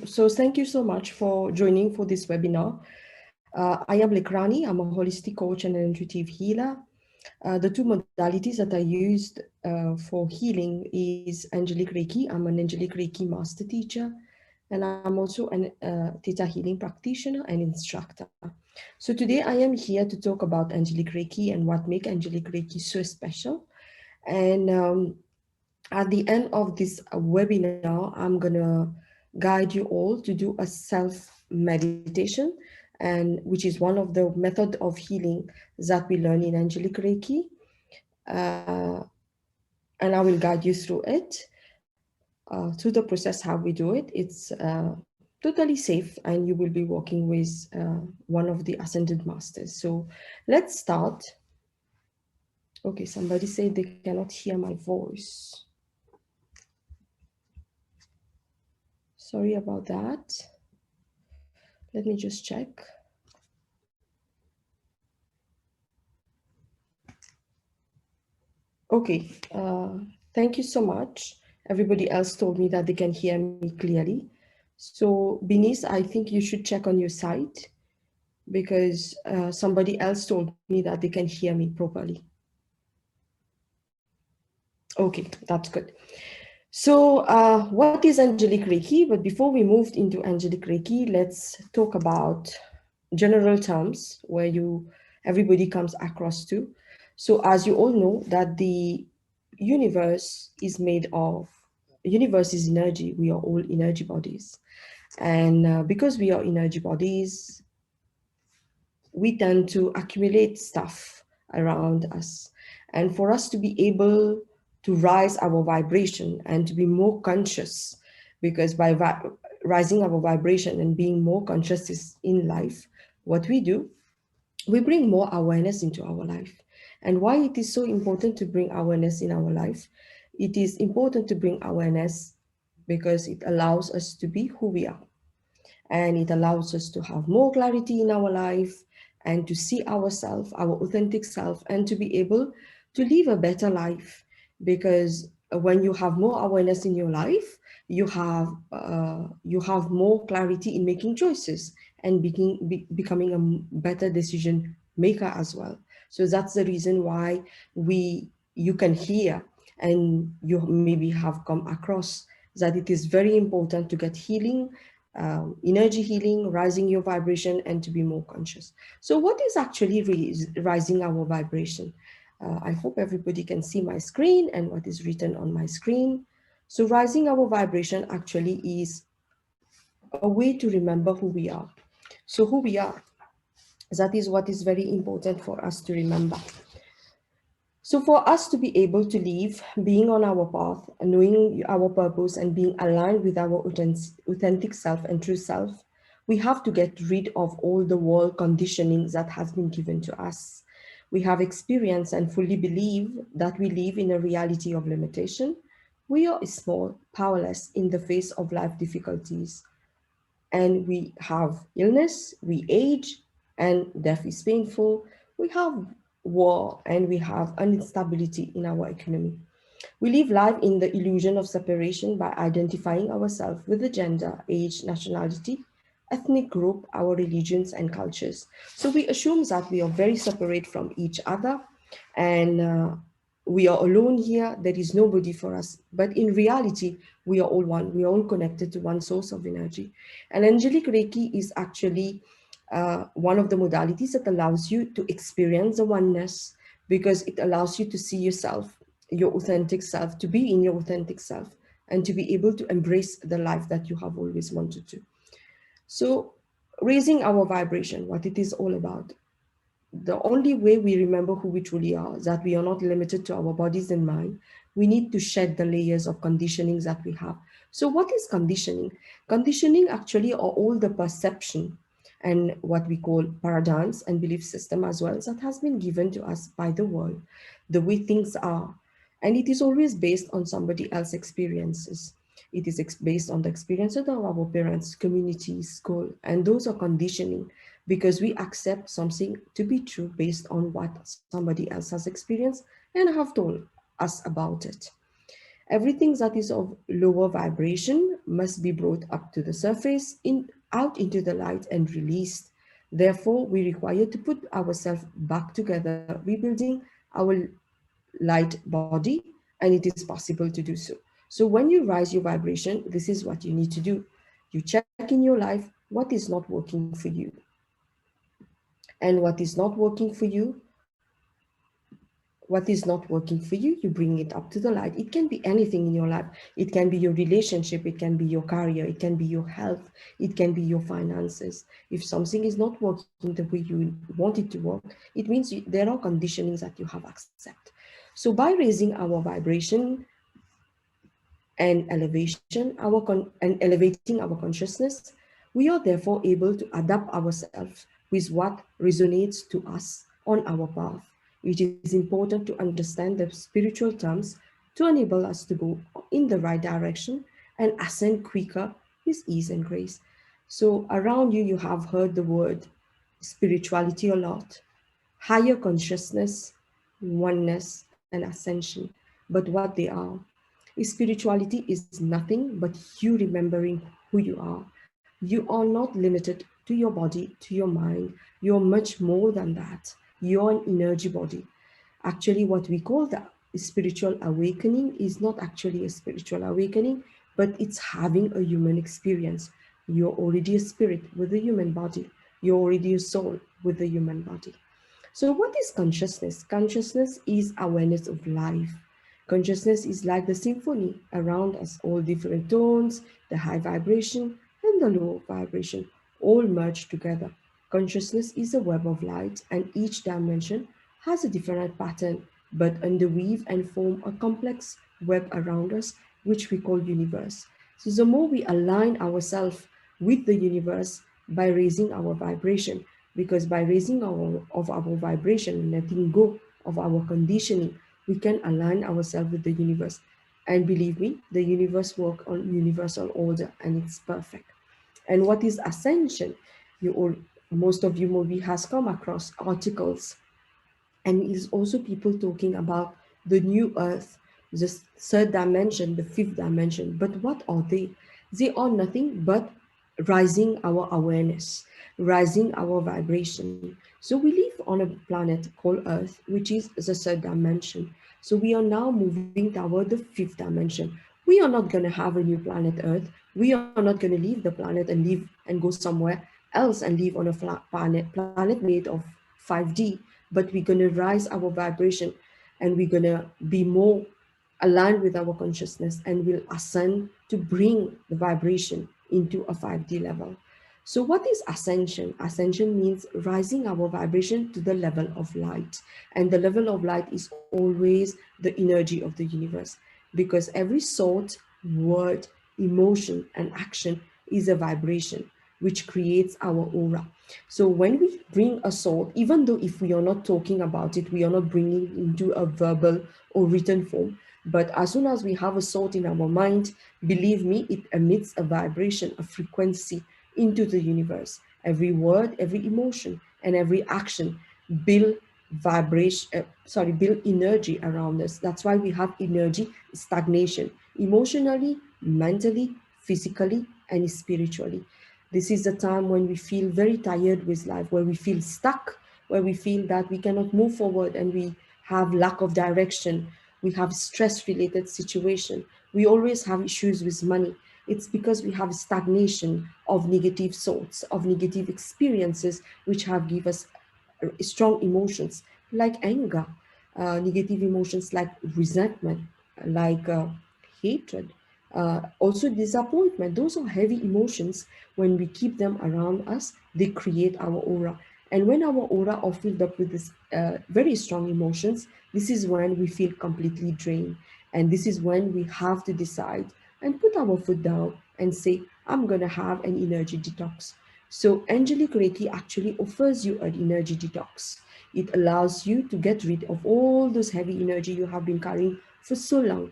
So thank you so much for joining for this webinar. I am Leckranee. I'm a holistic coach and an intuitive healer. The two modalities that I used for healing is Angelic Reiki. I'm an Angelic Reiki master teacher, and I'm also an Theta healing practitioner and instructor. So today I am here to talk about Angelic Reiki and what makes Angelic Reiki so special. And at the end of this webinar, I'm gonna guide you all to do a self meditation, and which is one of the method of healing that we learn in Angelic Reiki. Uh, and I will guide you through it, through the process how we do it. It's totally safe, and you will be working with one of the ascended masters. So let's start. Okay, somebody said they cannot hear my voice. Sorry about that. Let me just check. Okay, thank you so much. Everybody else told me that they can hear me clearly. So Benis, I think you should check on your site, because somebody else told me that they can hear me properly. Okay, that's good. So what is Angelic Reiki? But before we moved into Angelic Reiki, let's talk about general terms where everybody comes across to. So as you all know, that the universe is energy. We are all energy bodies. And because we are energy bodies, we tend to accumulate stuff around us. And for us to be able to rise our vibration and to be more conscious, because by rising our vibration and being more conscious in life, what we do, we bring more awareness into our life. And why it is so important to bring awareness in our life? It is important to bring awareness because it allows us to be who we are. And it allows us to have more clarity in our life and to see ourselves, our authentic self, and to be able to live a better life. Because when you have more awareness in your life, you have more clarity in making choices and becoming a better decision maker as well. So that's the reason why you can hear, and you maybe have come across, that it is very important to get healing, energy healing, rising your vibration, and to be more conscious. So what is actually rising our vibration? I hope everybody can see my screen and what is written on my screen. So rising our vibration actually is a way to remember who we are. So who we are, that is what is very important for us to remember. So for us to be able to live, being on our path, knowing our purpose, and being aligned with our authentic self and true self, we have to get rid of all the world conditioning that has been given to us. We have experienced and fully believe that we live in a reality of limitation. We are small, powerless in the face of life difficulties. And we have illness, we age, and death is painful. We have war, and we have instability in our economy. We live life in the illusion of separation by identifying ourselves with the gender, age, nationality, ethnic group, our religions and cultures. So we assume that we are very separate from each other, and we are alone here. There is nobody for us. But in reality, we are all one. We are all connected to one source of energy. And Angelic Reiki is actually one of the modalities that allows you to experience the oneness, because it allows you to see yourself, your authentic self, to be in your authentic self, and to be able to embrace the life that you have always wanted to. So raising our vibration, what it is all about. The only way we remember who we truly are, that we are not limited to our bodies and mind. We need to shed the layers of conditionings that we have. So what is conditioning? Conditioning actually are all the perception and what we call paradigms and belief system as well, that has been given to us by the world, the way things are. And it is always based on somebody else's experiences. It is based on the experiences of our parents, community, school, and those are conditioning, because we accept something to be true based on what somebody else has experienced and have told us about it. Everything that is of lower vibration must be brought up to the surface, out into the light and released. Therefore, we require to put ourselves back together, rebuilding our light body, and it is possible to do so. So when you rise your vibration, this is what you need to do. You check in your life what is not working for you. And what is not working for you, what is not working for you, you bring it up to the light. It can be anything in your life. It can be your relationship, it can be your career, it can be your health, it can be your finances. If something is not working the way you want it to work, it means there are conditionings that you have accepted. So by raising our vibration and elevating our consciousness, we are therefore able to adapt ourselves with what resonates to us on our path. It is important to understand the spiritual terms to enable us to go in the right direction and ascend quicker with ease and grace. So around you, you have heard the word spirituality a lot, higher consciousness, oneness, and ascension. But what they are, spirituality is nothing but you remembering who you are. You are not limited to your body, to your mind. You're much more than that. You're an energy body. Actually, what we call the spiritual awakening is not actually a spiritual awakening, but it's having a human experience. You're already a spirit with a human body. You're already a soul with a human body. So, what is consciousness? Consciousness is awareness of life. Consciousness is like the symphony around us, all different tones, the high vibration and the low vibration, all merged together. Consciousness is a web of light, and each dimension has a different pattern, but underweave and form a complex web around us, which we call universe. So, the more we align ourselves with the universe by raising our vibration, because by raising our vibration, letting go of our conditioning, we can align ourselves with the universe. And believe me, the universe works on universal order and it's perfect. And what is ascension? You all, most of you maybe has come across articles, and it is also people talking about the new earth, the third dimension, the fifth dimension. But what are they? They are nothing but rising our awareness, rising our vibration. So we live on a planet called Earth, which is the third dimension. So we are now moving toward the fifth dimension. We are not going to have a new planet Earth. We are not going to leave the planet and live and go somewhere else and live on a planet made of 5D, but we're going to rise our vibration and we're going to be more aligned with our consciousness and will ascend to bring the vibration into a 5D level. So what is ascension? Ascension means rising our vibration to the level of light. And the level of light is always the energy of the universe, because every thought, word, emotion, and action is a vibration which creates our aura. So when we bring a thought, even though if we are not talking about it, we are not bringing it into a verbal or written form, but as soon as we have a thought in our mind, believe me, it emits a vibration, a frequency into the universe. Every word, every emotion, and every action build build energy around us. That's why we have energy stagnation, emotionally, mentally, physically, and spiritually. This is the time when we feel very tired with life, where we feel stuck, where we feel that we cannot move forward and we have lack of direction. We have stress related situation. We always have issues with money. It's because we have stagnation of negative thoughts, of negative experiences, which have give us strong emotions like anger, negative emotions like resentment, like hatred, also disappointment. Those are heavy emotions. When we keep them around us, they create our aura. And when our aura are filled up with this very strong emotions, this is when we feel completely drained. And this is when we have to decide and put our foot down and say, I'm going to have an energy detox. So Angelic Reiki actually offers you an energy detox. It allows you to get rid of all those heavy energy you have been carrying for so long.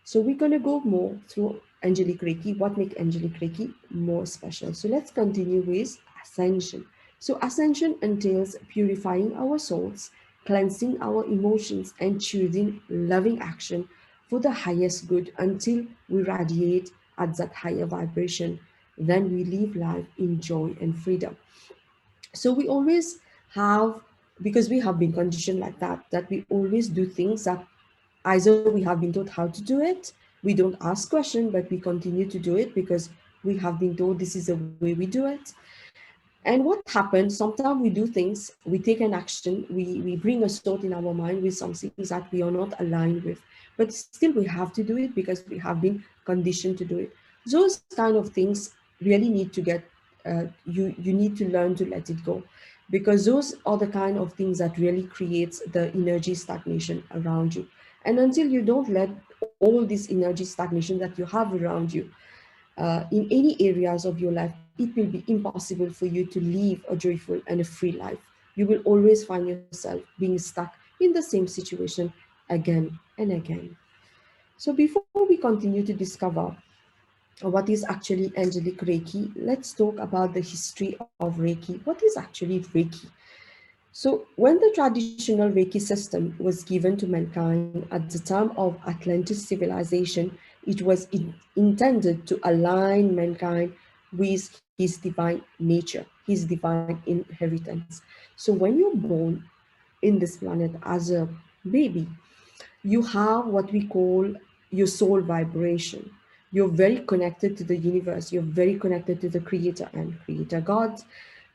So we're going to go more through Angelic Reiki, what makes Angelic Reiki more special. So let's continue with Ascension. So Ascension entails purifying our souls, cleansing our emotions, and choosing loving action for the highest good until we radiate at that higher vibration. Then we live life in joy and freedom. So we always have, because we have been conditioned like that we always do things that either we have been taught how to do it, we don't ask questions, but we continue to do it because we have been told this is the way we do it. And what happens, sometimes we do things, we take an action, we bring a thought in our mind with some things that we are not aligned with, but still we have to do it because we have been conditioned to do it. Those kind of things really need to get, you need to learn to let it go, because those are the kind of things that really creates the energy stagnation around you. And until you don't let all this energy stagnation that you have around you, in any areas of your life, it will be impossible for you to live a joyful and a free life. You will always find yourself being stuck in the same situation again and again. So before we continue to discover what is actually Angelic Reiki, let's talk about the history of Reiki. What is actually Reiki? So, when the traditional Reiki system was given to mankind at the time of Atlantis civilization, it was intended to align mankind with his divine nature, his divine inheritance. So, when you're born in this planet as a baby, you have what we call your soul vibration. You're very connected to the universe, you're very connected to the creator and creator God.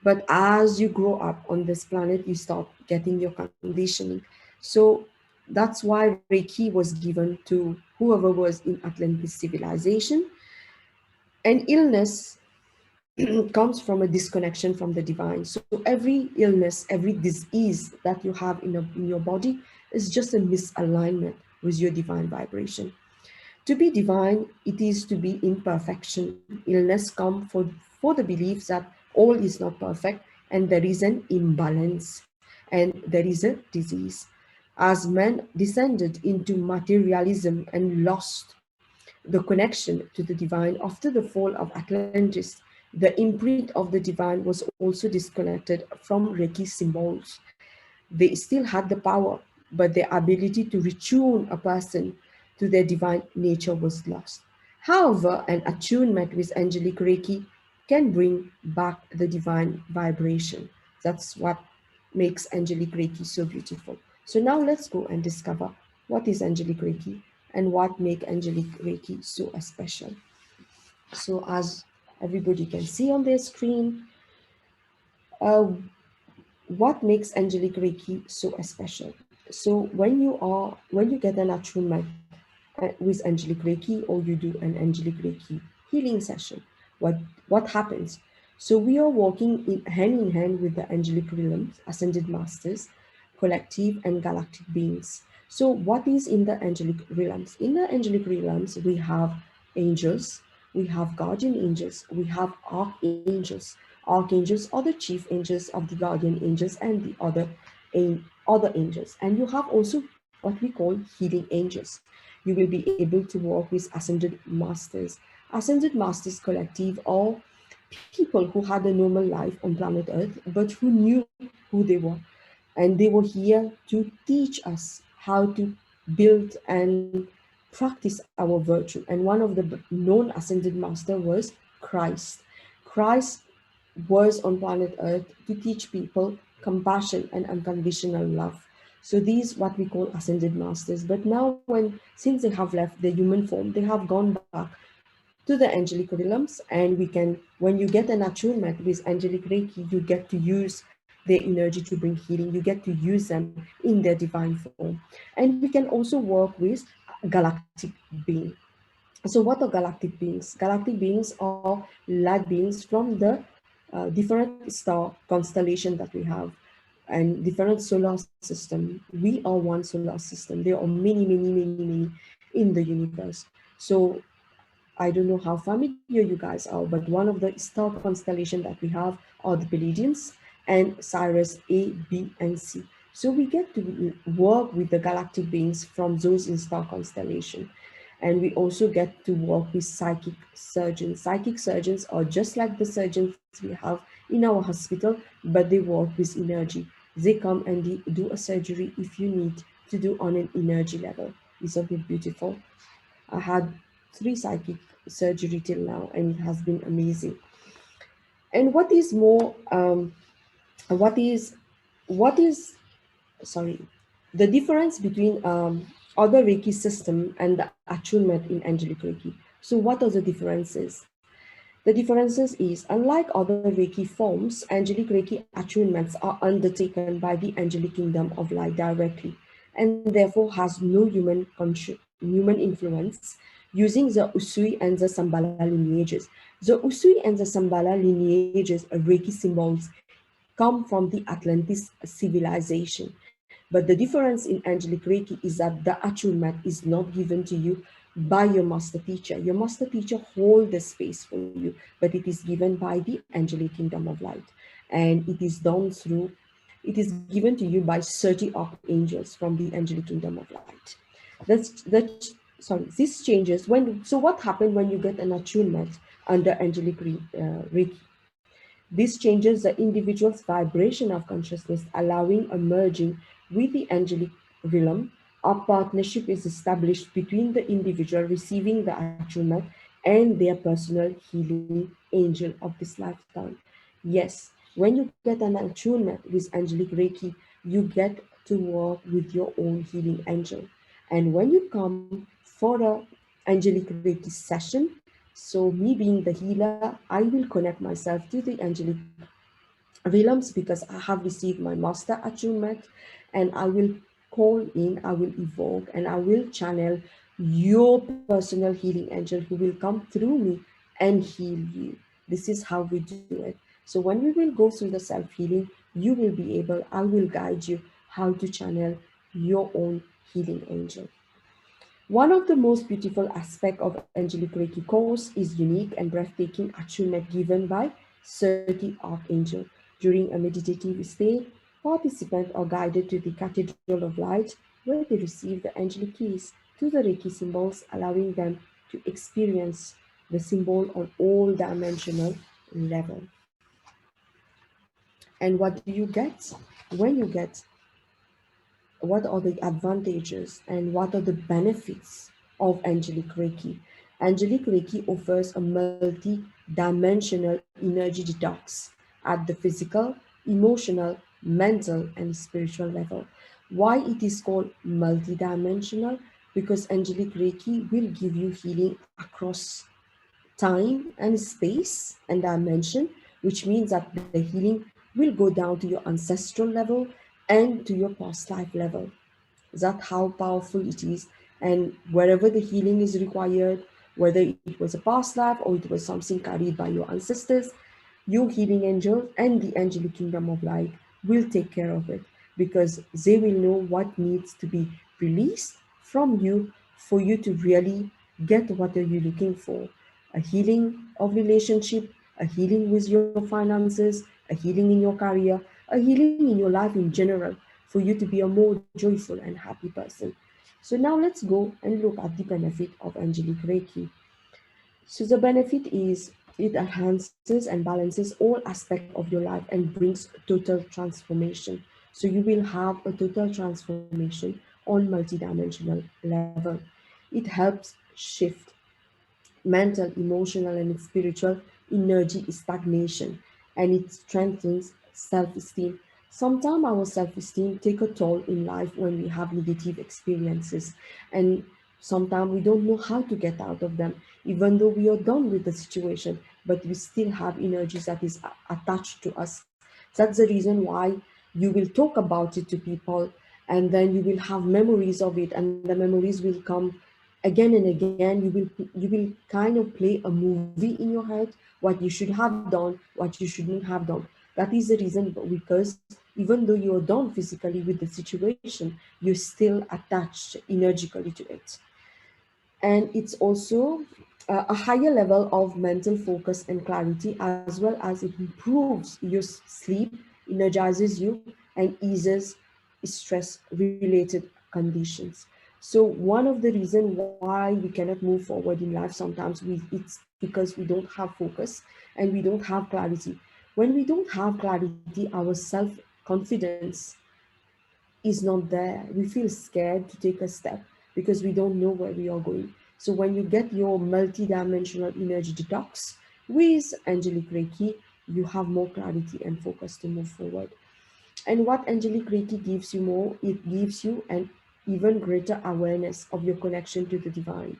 But as you grow up on this planet, you start getting your conditioning. So that's why Reiki was given to whoever was in Atlantis civilization. And illness comes from a disconnection from the divine. So every illness, every disease that you have in your body is just a misalignment with your divine vibration. To be divine, it is to be in perfection. Illness comes for the belief that all is not perfect and there is an imbalance and there is a disease. As man descended into materialism and lost the connection to the divine after the fall of Atlantis, the imprint of the divine was also disconnected from Reiki symbols. They still had the power, but their ability to retune a person to their divine nature was lost. However, an attunement with angelic Reiki can bring back the divine vibration. That's what makes angelic Reiki so beautiful. So now let's go and discover what is angelic Reiki and what makes angelic Reiki so special. So as everybody can see on their screen, uh, what makes angelic Reiki so special? So when you get an attunement with angelic Reiki, or you do an angelic Reiki healing session, what what happens? So we are working in hand with the angelic realms, ascended masters, collective and galactic beings. So what is in the angelic realms? In the angelic realms, we have angels, we have guardian angels, we have archangels. Archangels are the chief angels of the guardian angels and the other angels. And you have also what we call healing angels. You will be able to work with ascended masters. Ascended masters collective are people who had a normal life on planet Earth, but who knew who they were. And they were here to teach us how to build and practice our virtue. And one of the known ascended master was Christ. Christ was on planet Earth to teach people compassion and unconditional love. So these what we call ascended masters. But now since they have left their human form, they have gone back to the angelic realms, and we can, when you get an attunement with angelic Reiki, you get to use their energy to bring healing. You get to use them in their divine form. And we can also work with galactic beings. So what are galactic beings? Galactic beings are light beings from the different star constellation that we have and different solar system. We are one solar system. There are many in the universe. So I don't know how familiar you guys are, but one of the star constellation that we have are the Pleiadians and Sirius A, B, and C. So we get to work with the galactic beings from those in star constellation. And we also get to work with psychic surgeons. Psychic surgeons are just like the surgeons we have in our hospital, but they work with energy. They come and do a surgery if you need to do on an energy level. Isn't it beautiful? I had 3 psychic surgery till now, and it has been amazing. And what is more, what is what is sorry, the difference between other Reiki system and the attunement in Angelic Reiki. So what are the differences? The differences is, unlike other Reiki forms, Angelic Reiki attunements are undertaken by the Angelic Kingdom of Light directly, and therefore has no human influence, using the Usui and the Sambala lineages. The Usui and the Sambala lineages, Reiki symbols, come from the Atlantis civilization. But the difference in Angelic Reiki is that the attunement is not given to you by your master teacher. Your master teacher holds the space for you, but it is given by the Angelic Kingdom of Light. And it is done through, it is given to you by 30 archangels from the Angelic Kingdom of Light. This changes when, so what happened when you get an attunement under Reiki? This changes the individual's vibration of consciousness, allowing a merging with the angelic realm. A partnership is established between the individual receiving the attunement and their personal healing angel of this lifetime. Yes, when you get an attunement with Angelic Reiki, you get to work with your own healing angel. And when you come for a Angelic Reiki session, so me being the healer, I will connect myself to the angelic realms because I have received my master attunement, and I will call in, I will evoke, and I will channel your personal healing angel who will come through me and heal you. This is how we do it. So when we will go through the self-healing, you will be able, I will guide you how to channel your own healing angel. One of the most beautiful aspects of Angelic Reiki course is unique and breathtaking attunement given by 30 archangels. During a meditative stay, participants are guided to the Cathedral of Light, where they receive the angelic keys to the Reiki symbols, allowing them to experience the symbol on all dimensional level. And what do you get when you get, what are the advantages and what are the benefits of Angelic Reiki? Angelic Reiki offers a multi-dimensional energy detox at the physical, emotional, mental, and spiritual level. Why it is called multi-dimensional? Because Angelic Reiki will give you healing across time and space and dimension, which means that the healing will go down to your ancestral level and to your past life level. That how powerful it is. And wherever the healing is required, whether it was a past life or it was something carried by your ancestors, your healing angel and the angelic kingdom of light will take care of it, because they will know what needs to be released from you for you to really get what are you looking for. A healing of relationship, a healing with your finances, a healing in your career, a healing in your life in general, for you to be a more joyful and happy person. So now let's go and look at the benefit of Angelic Reiki. So the benefit is it enhances and balances all aspects of your life and brings total transformation. So you will have a total transformation on multidimensional level. It helps shift mental, emotional, and spiritual energy stagnation, and it strengthens self-esteem. Sometimes our self-esteem take a toll in life when we have negative experiences, and sometimes we don't know how to get out of them, even though we are done with the situation, but we still have energies that is attached to us. That's the reason why you will talk about it to people, and then you will have memories of it, and the memories will come again and again. You will kind of play a movie in your head, what you should have done, what you shouldn't have done. That is the reason, because even though you're done physically with the situation, you're still attached energetically to it. And it's also a higher level of mental focus and clarity, as well as it improves your sleep, energizes you, and eases stress related conditions. So one of the reasons why we cannot move forward in life sometimes, it's because we don't have focus and we don't have clarity. When we don't have clarity, our self confidence is not there. We feel scared to take a step. because we don't know where we are going. So when you get your multi-dimensional energy detox with Angelic Reiki, you have more clarity and focus to move forward. And what Angelic Reiki gives you more, it gives you an even greater awareness of your connection to the divine.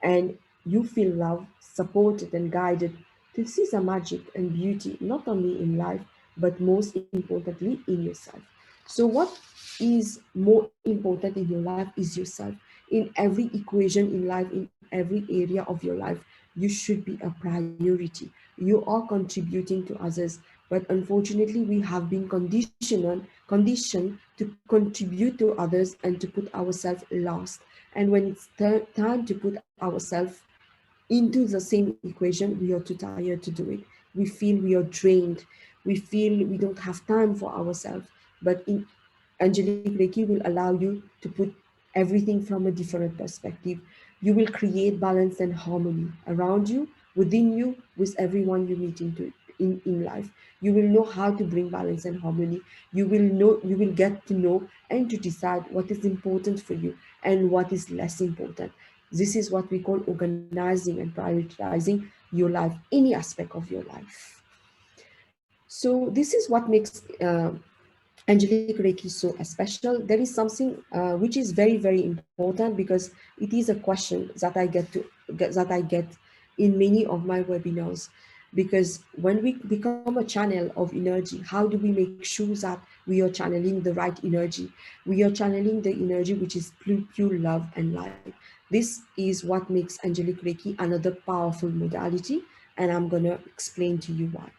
And you feel loved, supported, and guided to see the magic and beauty not only in life, but most importantly in yourself. So, what is more important in your life is yourself. In every equation in life, in every area of your life, you should be a priority. You are contributing to others, but unfortunately we have been conditioned to contribute to others and to put ourselves last. And when it's time to put ourselves into the same equation, we are too tired to do it. We feel we are drained. We feel we don't have time for ourselves. But in Angelic Reiki will allow you to put everything from a different perspective. You will create balance and harmony around you, within you, with everyone you meet in life. You will know how to bring balance and harmony. You will get to know and to decide what is important for you and what is less important. This is what we call organizing and prioritizing your life, any aspect of your life. So this is what makes Angelic Reiki so special. There is something which is very, very important, because it is a question that I get in many of my webinars. Because when we become a channel of energy, how do we make sure that we are channeling the right energy? We are channeling the energy which is pure love and light. This is what makes Angelic Reiki another powerful modality, and I'm gonna explain to you why.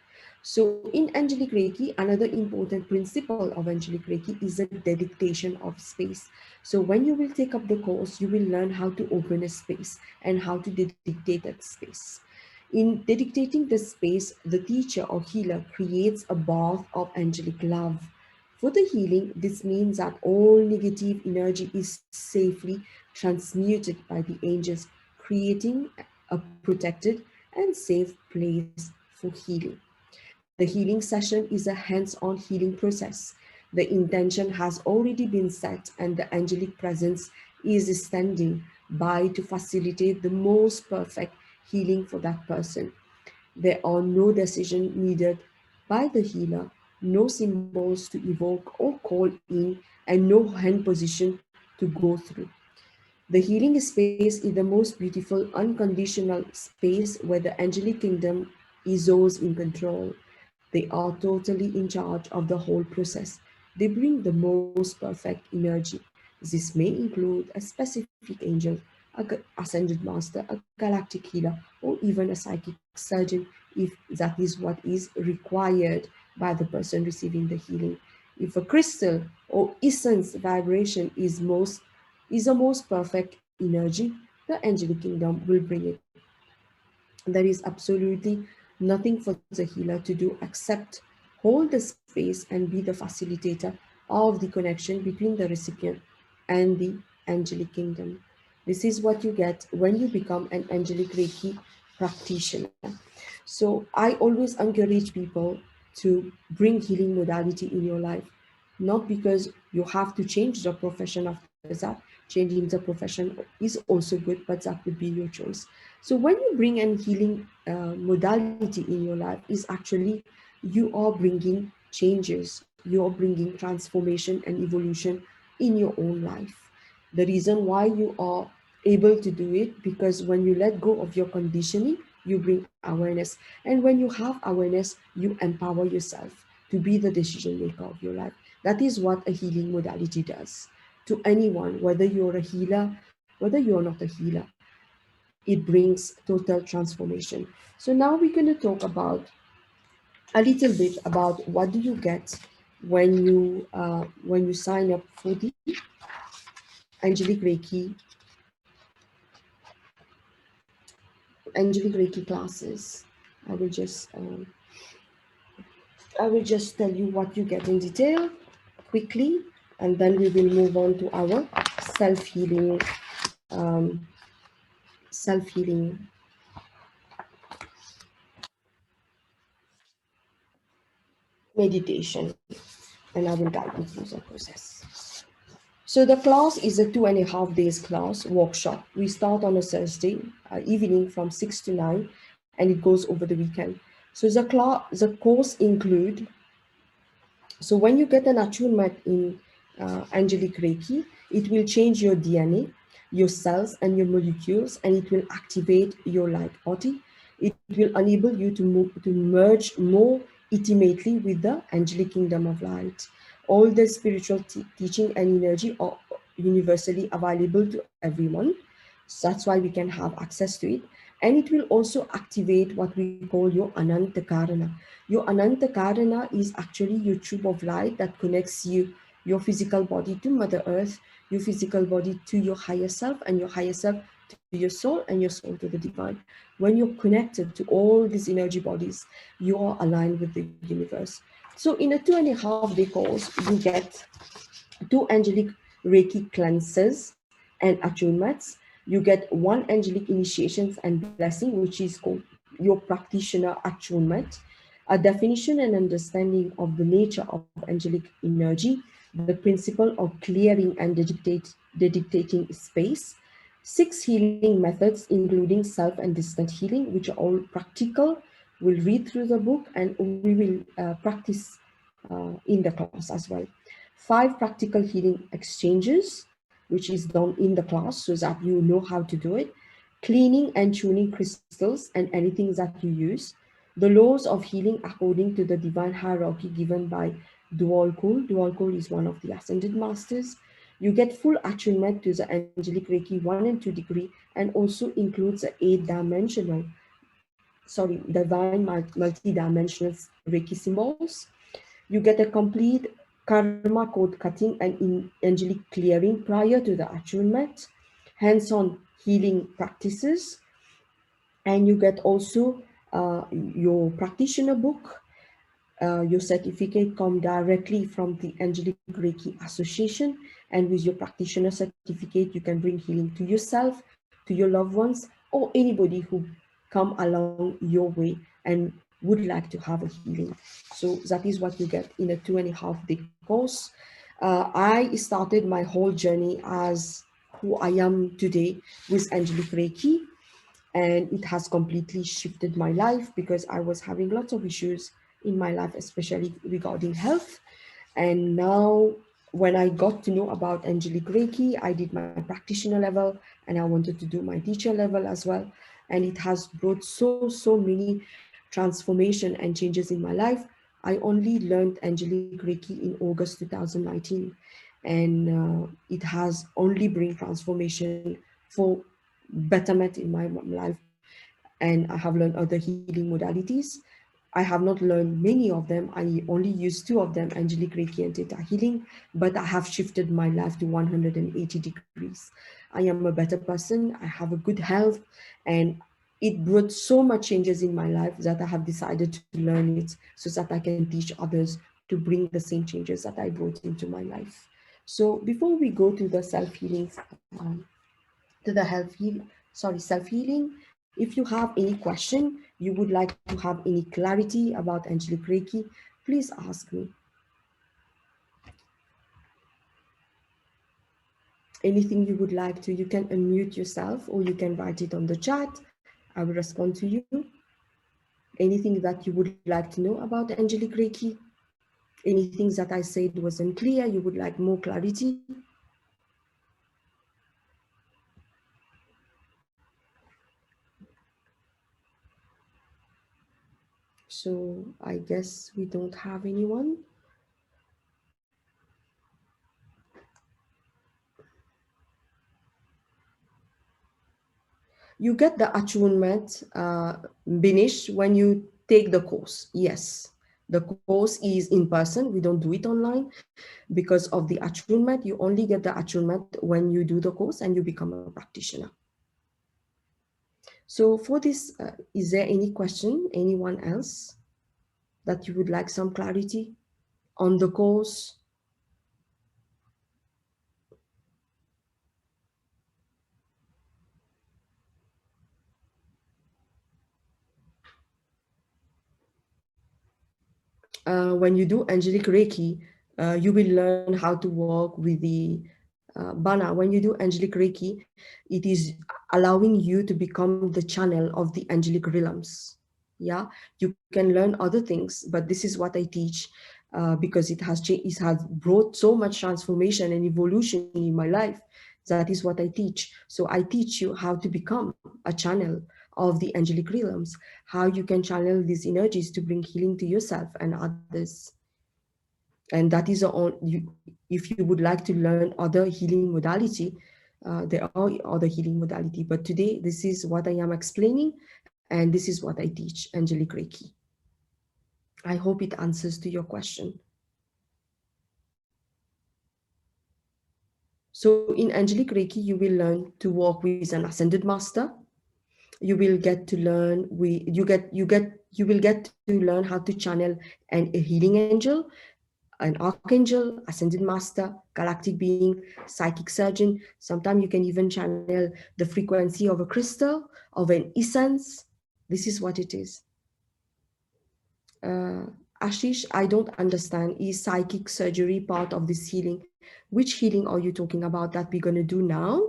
So in Angelic Reiki, another important principle of Angelic Reiki is the dedication of space. So when you will take up the course, you will learn how to open a space and how to dedicate that space. In dedicating the space, the teacher or healer creates a bath of angelic love. For the healing, this means that all negative energy is safely transmuted by the angels, creating a protected and safe place for healing. The healing session is a hands-on healing process. The intention has already been set and the angelic presence is standing by to facilitate the most perfect healing for that person. There are no decisions needed by the healer, no symbols to evoke or call in, and no hand position to go through. The healing space is the most beautiful, unconditional space where the angelic kingdom is those in control. They are totally in charge of the whole process. They bring the most perfect energy. This may include a specific angel, ascended master, a galactic healer, or even a psychic surgeon if that is what is required by the person receiving the healing. If a crystal or essence vibration is the most perfect energy, the angelic kingdom will bring it. There is absolutely nothing for the healer to do except hold the space and be the facilitator of the connection between the recipient and the angelic kingdom. This is what you get when you become an angelic Reiki practitioner. So I always encourage people to bring healing modality in your life, not because you have to change the profession after that. Changing the profession is also good, but that would be your choice. So when you bring an healing modality in your life, is actually you are bringing changes, you are bringing transformation and evolution in your own life. The reason why you are able to do it, because when you let go of your conditioning, you bring awareness. And when you have awareness, you empower yourself to be the decision maker of your life. That is what a healing modality does to anyone, whether you're a healer, whether you're not a healer. It brings total transformation. So now we're going to talk about a little bit about what do you get when you sign up for the Angelic Reiki classes. I will just um, I will just tell you what you get in detail quickly, and then we will move on to our self healing um, self healing meditation, and I will guide you through the process. So the class is a 2.5 days class workshop. We start on a Thursday evening from 6 to 9, and it goes over the weekend. So the course include, so when you get an attunement in Angelic Reiki, it will change your DNA, your cells and your molecules, and it will activate your light body. It will enable you to merge more intimately with the angelic kingdom of light. All the spiritual teaching and energy are universally available to everyone. So that's why we can have access to it. And it will also activate what we call your Ananta Karana. Your Ananta Karana is actually your tube of light that connects your physical body to Mother Earth, your physical body to your higher self, and your higher self to your soul, and your soul to the divine. When you're connected to all these energy bodies, you are aligned with the universe. So in a 2.5 day course, you get 2 angelic Reiki cleanses and attunements. You get 1 angelic initiations and blessing, which is called your practitioner attunement, a definition and understanding of the nature of angelic energy, the principle of clearing and dedicating space, 6 healing methods, including self and distant healing, which are all practical. We'll read through the book and we will practice in the class as well. 5 practical healing exchanges, which is done in the class so that you know how to do it. Cleaning and tuning crystals and anything that you use. The laws of healing according to the divine hierarchy given by Dual Kul. Dual Kul is one of the ascended masters. You get full attunement to the Angelic Reiki 1 and 2 degree, and also includes the 8 dimensional, divine multi-dimensional Reiki symbols. You get a complete karma code cutting and angelic clearing prior to the attunement, hands-on healing practices, and you get also your practitioner book. Your certificate come directly from the Angelic Reiki Association, and with your practitioner certificate, you can bring healing to yourself, to your loved ones, or anybody who come along your way and would like to have a healing. So that is what you get in a 2.5 day course. I started my whole journey as who I am today with Angelic Reiki, and it has completely shifted my life because I was having lots of issues in my life, especially regarding health. And now, when I got to know about Angelic Reiki, I did my practitioner level and I wanted to do my teacher level as well. And it has brought so many transformation and changes in my life. I only learned Angelic Reiki in August 2019, and it has only bring transformation for betterment in my life. And I have learned other healing modalities. I have not learned many of them. I only use 2 of them, Angelic Reiki and Theta Healing, but I have shifted my life to 180 degrees. I am a better person. I have a good health, and it brought so much changes in my life that I have decided to learn it so that I can teach others to bring the same changes that I brought into my life. So before we go to the self-healing, to the self-healing, if you have any question, you would like to have any clarity about Angelic Reiki, please ask me. Anything you would like to, you can unmute yourself or you can write it on the chat. I will respond to you. Anything that you would like to know about Angelic Reiki, anything that I said was unclear, you would like more clarity. So I guess we don't have anyone. You get the attunement finish when you take the course. Yes, the course is in person. We don't do it online because of the attunement. You only get the attunement when you do the course and you become a practitioner. So for this, is there any question, anyone else that you would like some clarity on the course? When you do Angelic Reiki, you will learn how to work with the Bana, when you do Angelic Reiki, it is allowing you to become the channel of the angelic realms. Yeah, you can learn other things, but this is what I teach, because it has brought so much transformation and evolution in my life. That is what I teach. So I teach you how to become a channel of the angelic realms, how you can channel these energies to bring healing to yourself and others. And that is if you would like to learn other healing modality, there are other healing modality, but today this is what I am explaining, and this is what I teach, Angelic Reiki. I hope it answers to your question. So in Angelic Reiki, you will learn to work with an ascended master. You will get to learn you will get to learn how to channel a healing angel, an archangel, ascended master, galactic being, psychic surgeon. Sometimes you can even channel the frequency of a crystal, of an essence. This is what it is. Uh, Ashish, I don't understand. Is psychic surgery part of this healing? Which healing are you talking about that we're going to do now?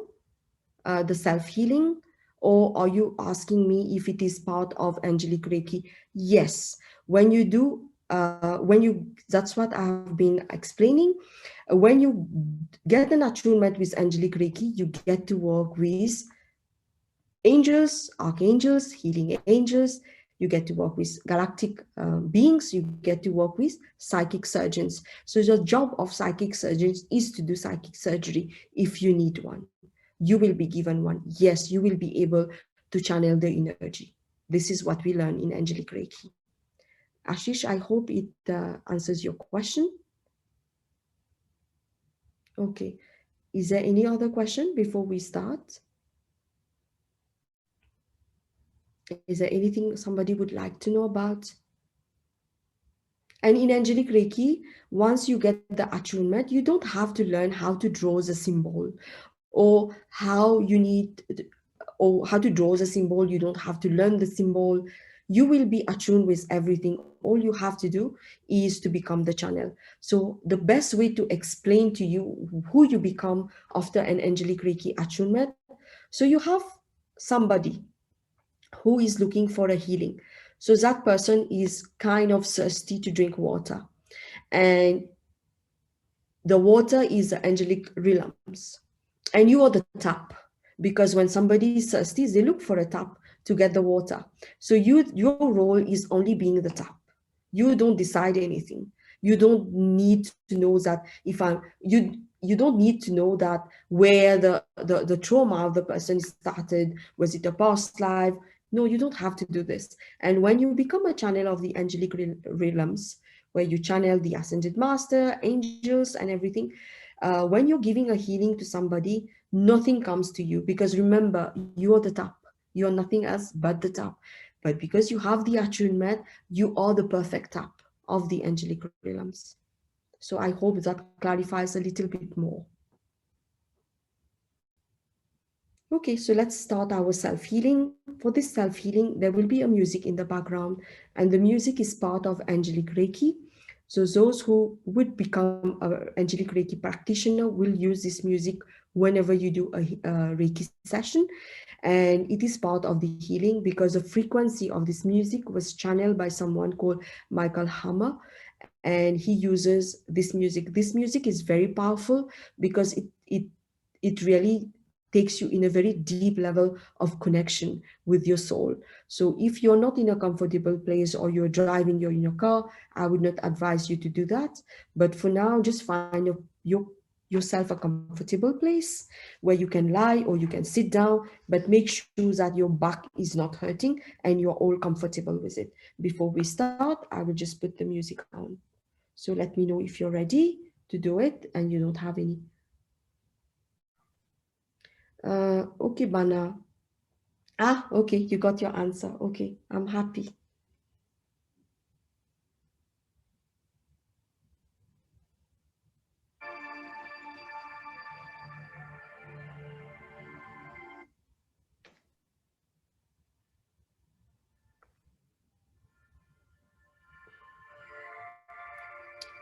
The self-healing? Or are you asking me if it is part of Angelic Reiki? Yes. When you do, that's what I have been explaining. When you get an attunement with Angelic Reiki, you get to work with angels, archangels, healing angels. You get to work with galactic beings. You get to work with psychic surgeons. So the job of psychic surgeons is to do psychic surgery if you need one. You will be given one. Yes, you will be able to channel the energy. This is what we learn in Angelic Reiki. Ashish, I hope it answers your question. Okay. Is there any other question before we start? Is there anything somebody would like to know about? And in Angelic Reiki, once you get the attunement, you don't have to learn how to draw the symbol, or how you need, or how to draw the symbol. You don't have to learn the symbol. You will be attuned with everything. All you have to do is to become the channel. So the best way to explain to you who you become after an Angelic Reiki attunement, so you have somebody who is looking for a healing. So that person is kind of thirsty to drink water, and the water is the angelic realms, and you are the tap, because when somebody is thirsty, they look for a tap to get the water. So your role is only being the tap. You don't decide anything. You don't need to know that if I'm you don't need to know that where the trauma of the person started. Was it a past life? No, you don't have to do this. And when you become a channel of the angelic realms, where you channel the ascended master, angels, and everything, when you're giving a healing to somebody, nothing comes to you, because remember, you are the tap. You are nothing else but the tap. But because you have the attunement, you are the perfect tap of the angelic realms. So I hope that clarifies a little bit more. Okay, so let's start our self-healing. For this self-healing, there will be a music in the background, and the music is part of Angelic Reiki. So those who would become an Angelic Reiki practitioner will use this music whenever you do a Reiki session. And it is part of the healing, because the frequency of this music was channeled by someone called Michael Hammer, and he uses this music. This music is very powerful, because it really takes you in a very deep level of connection with your soul. So if you're not in a comfortable place, or you're driving, you're in your car, I would not advise you to do that. But for now, just find yourself a comfortable place where you can lie or you can sit down, but make sure that your back is not hurting and you're all comfortable with it. Before we start, I will just put the music on. So let me know if you're ready to do it and you don't have any. Okay, Bana. Ah, okay, you got your answer. Okay, I'm happy.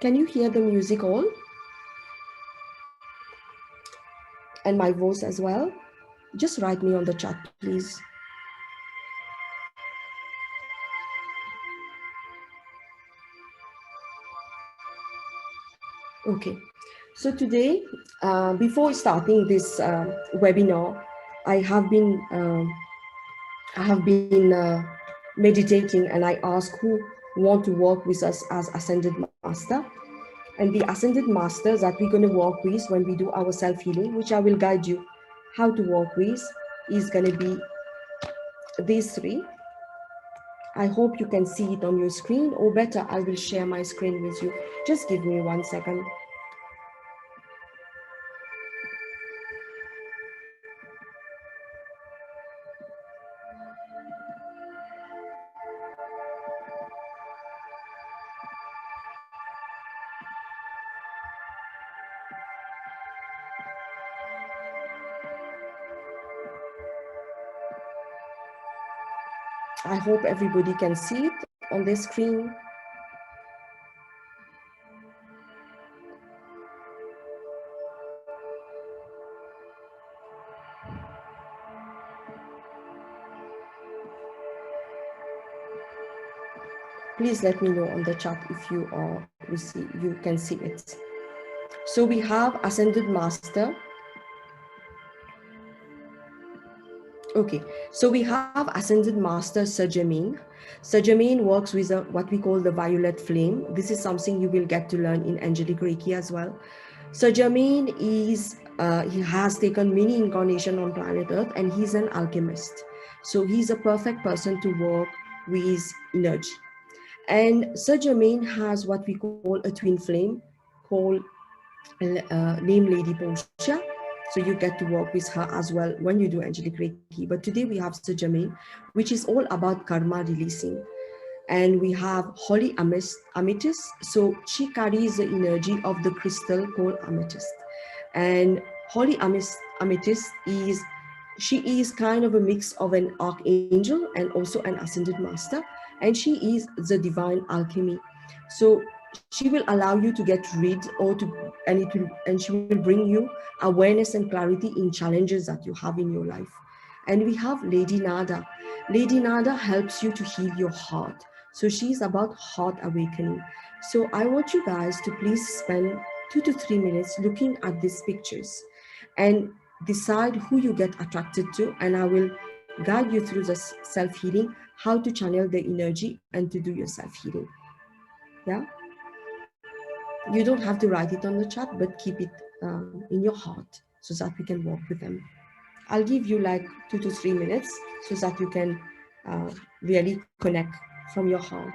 Can you hear the music all? and my voice as well, just write me on the chat, please. Okay, so today, before starting this webinar, I have been meditating, and I ask who want to work with us as Ascended Master. And the Ascended Masters that we're going to work with when we do our self-healing, which I will guide you how to work with, is going to be these three. I hope you can see it on your screen, or better, I will share my screen with you. Just give me 1 second. I hope everybody can see it on their screen. Please let me know on the chat if you can see it. So we have Ascended Master. Okay, so we have Ascended Master Sir Germain. Sir Germain works with what we call the violet flame. This is something you will get to learn in Angelic Reiki as well. Sir Germain he has taken many incarnations on planet Earth, and he's an alchemist. So he's a perfect person to work with energy. And Sir Germain has what we call a twin flame called named Lady Portia. So you get to work with her as well when you do Angelic Reiki. But today we have Sir Germain, which is all about karma releasing. And we have Holy Amethyst. So she carries the energy of the crystal called amethyst. And Holy Amethyst she is kind of a mix of an archangel and also an ascended master, and she is the divine alchemy. So she will allow you to get rid and she will bring you awareness and clarity in challenges that you have in your life. And we have Lady Nada. Lady Nada helps you to heal your heart. So she's about heart awakening. So I want you guys to please spend 2 to 3 minutes looking at these pictures and decide who you get attracted to, and I will guide you through this self-healing, how to channel the energy and to do your self-healing. Yeah, you don't have to write it on the chat, but keep it in your heart so that we can work with them. I'll give you like 2 to 3 minutes so that you can really connect from your heart.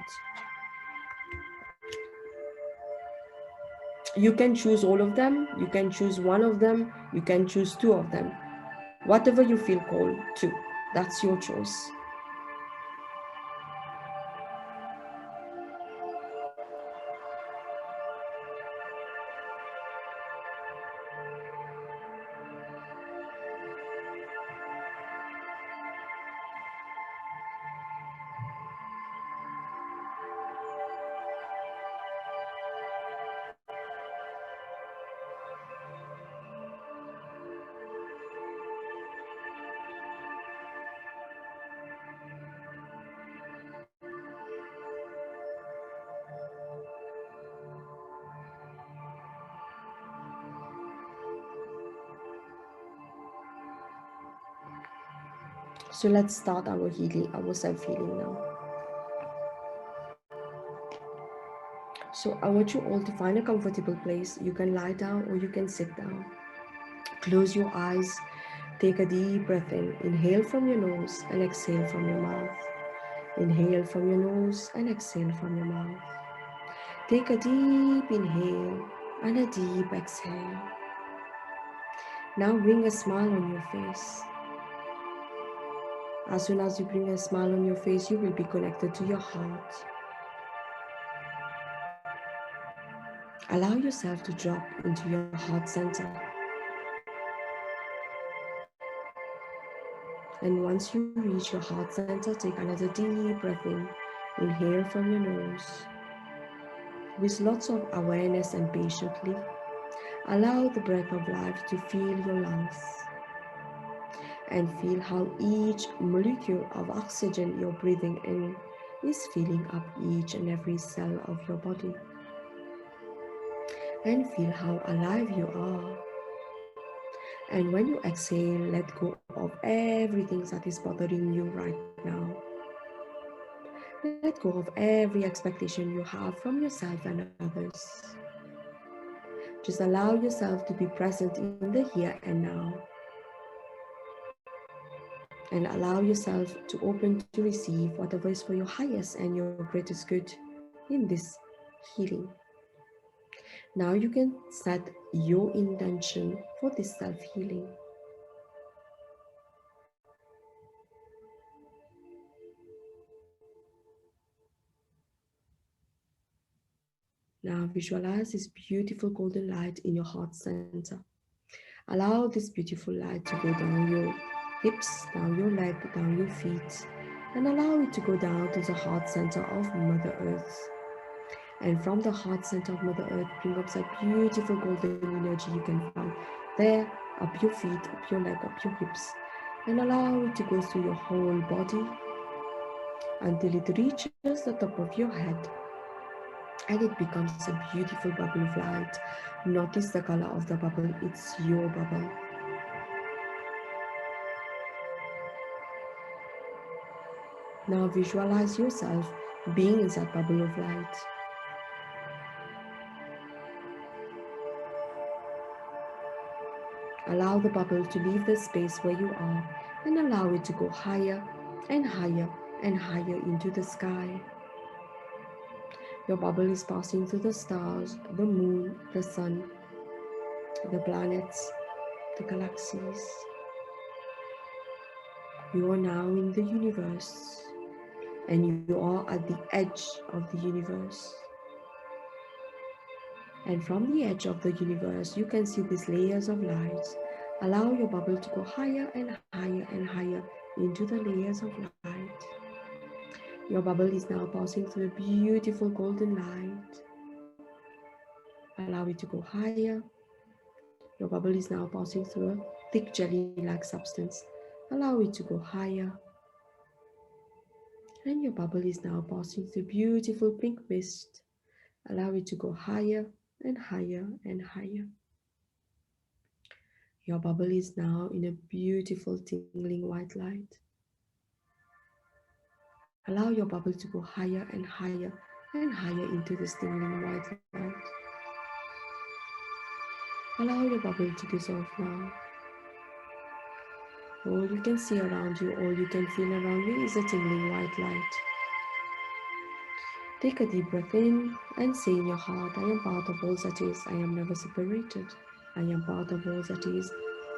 You can choose all of them, you can choose one of them, you can choose two of them. Whatever you feel called to, that's your choice. So let's start our healing, our self-healing now. So I want you all to find a comfortable place. You can lie down or you can sit down. Close your eyes. Take a deep breath in. Inhale from your nose and exhale from your mouth. Inhale from your nose and exhale from your mouth. Take a deep inhale and a deep exhale. Now bring a smile on your face. As soon as you bring a smile on your face, you will be connected to your heart. Allow yourself to drop into your heart center. And once you reach your heart center, take another deep breath in. Inhale from your nose with lots of awareness and patiently. Allow the breath of life to fill your lungs and feel how each molecule of oxygen you're breathing in is filling up each and every cell of your body. And feel how alive you are. And when you exhale, let go of everything that is bothering you right now. Let go of every expectation you have from yourself and others. Just allow yourself to be present in the here and now. And allow yourself to open to receive whatever is for your highest and your greatest good in this healing. Now you can set your intention for this self-healing. Now visualize this beautiful golden light in your heart center. Allow this beautiful light to go down your hips, down your leg, down your feet, and allow it to go down to the heart center of Mother Earth. And from the heart center of Mother Earth, bring up that beautiful golden energy you can find there, up your feet, up your leg, up your hips, and allow it to go through your whole body until it reaches the top of your head and it becomes a beautiful bubble of light. Notice the color of the bubble, it's your bubble. Now visualize yourself being in that bubble of light. Allow the bubble to leave the space where you are and allow it to go higher and higher and higher into the sky. Your bubble is passing through the stars, the moon, the sun, the planets, the galaxies. You are now in the universe and you are at the edge of the universe. And from the edge of the universe, you can see these layers of light. Allow your bubble to go higher and higher and higher into the layers of light. Your bubble is now passing through a beautiful golden light. Allow it to go higher. Your bubble is now passing through a thick jelly-like substance. Allow it to go higher. And your bubble is now passing through beautiful pink mist. Allow it to go higher and higher and higher. Your bubble is now in a beautiful tingling white light. Allow your bubble to go higher and higher and higher into this tingling white light. Allow your bubble to dissolve now. All you can see around you, all you can feel around you is a tingling white light. Take a deep breath in and say in your heart, I am part of all that is, I am never separated. I am part of all that is,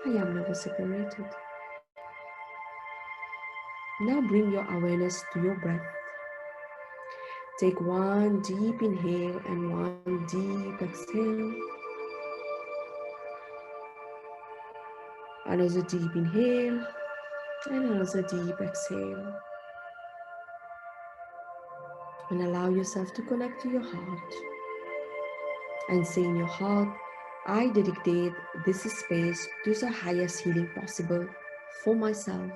I am never separated. Now bring your awareness to your breath. Take one deep inhale and one deep exhale. Another deep inhale and another deep exhale. And allow yourself to connect to your heart. And say in your heart, I dedicate this space to the highest healing possible for myself.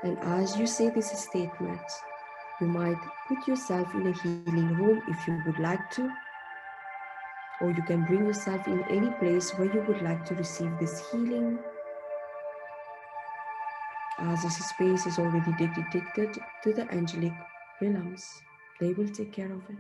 And as you say this statement, you might put yourself in a healing room if you would like to, or you can bring yourself in any place where you would like to receive this healing, as this space is already dedicated to the angelic realms. They will take care of it.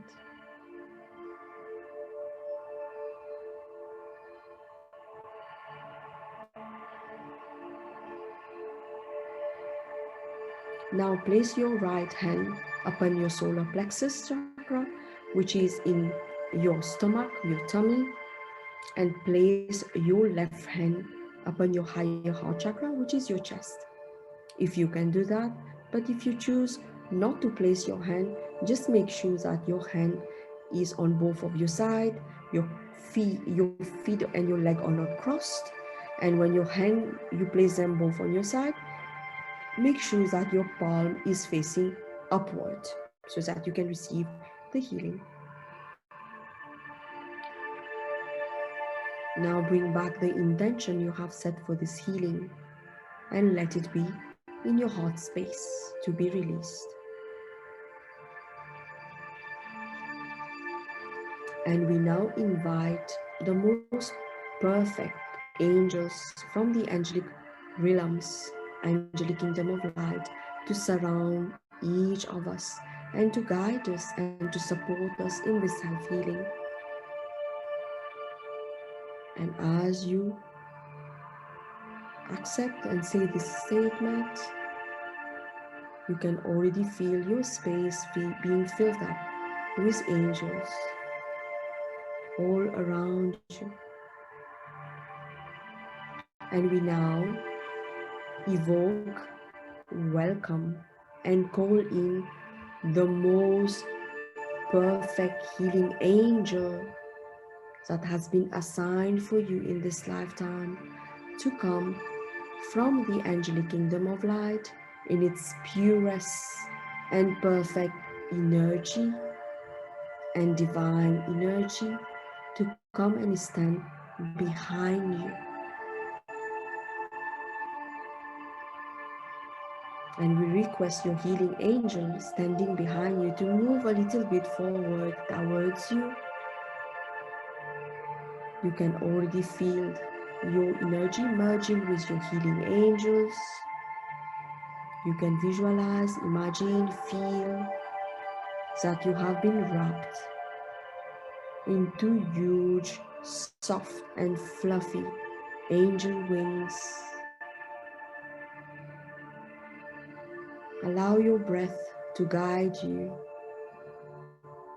Now place your right hand upon your solar plexus chakra, which is in your stomach, your tummy, and place your left hand upon your higher heart chakra, which is your chest. If you can do that, but if you choose not to place your hand, just make sure that your hand is on both of your side, your feet and your leg are not crossed. And when you place them both on your side, make sure that your palm is facing upward so that you can receive the healing. Now bring back the intention you have set for this healing and let it be in your heart space to be released. And we now invite the most perfect angels from the angelic realms, angelic kingdom of light, to surround each of us and to guide us and to support us in this self-healing. And as you accept and say this statement, you can already feel your space being filled up with angels all around you. And we now evoke, welcome, and call in the most perfect healing angel that has been assigned for you in this lifetime to come from the angelic kingdom of light in its purest and perfect energy and divine energy to come and stand behind you. And we request your healing angel standing behind you to move a little bit forward towards you. You can already feel your energy merging with your healing angels. You can visualize, imagine, feel that you have been wrapped into huge, soft and fluffy angel wings. Allow your breath to guide you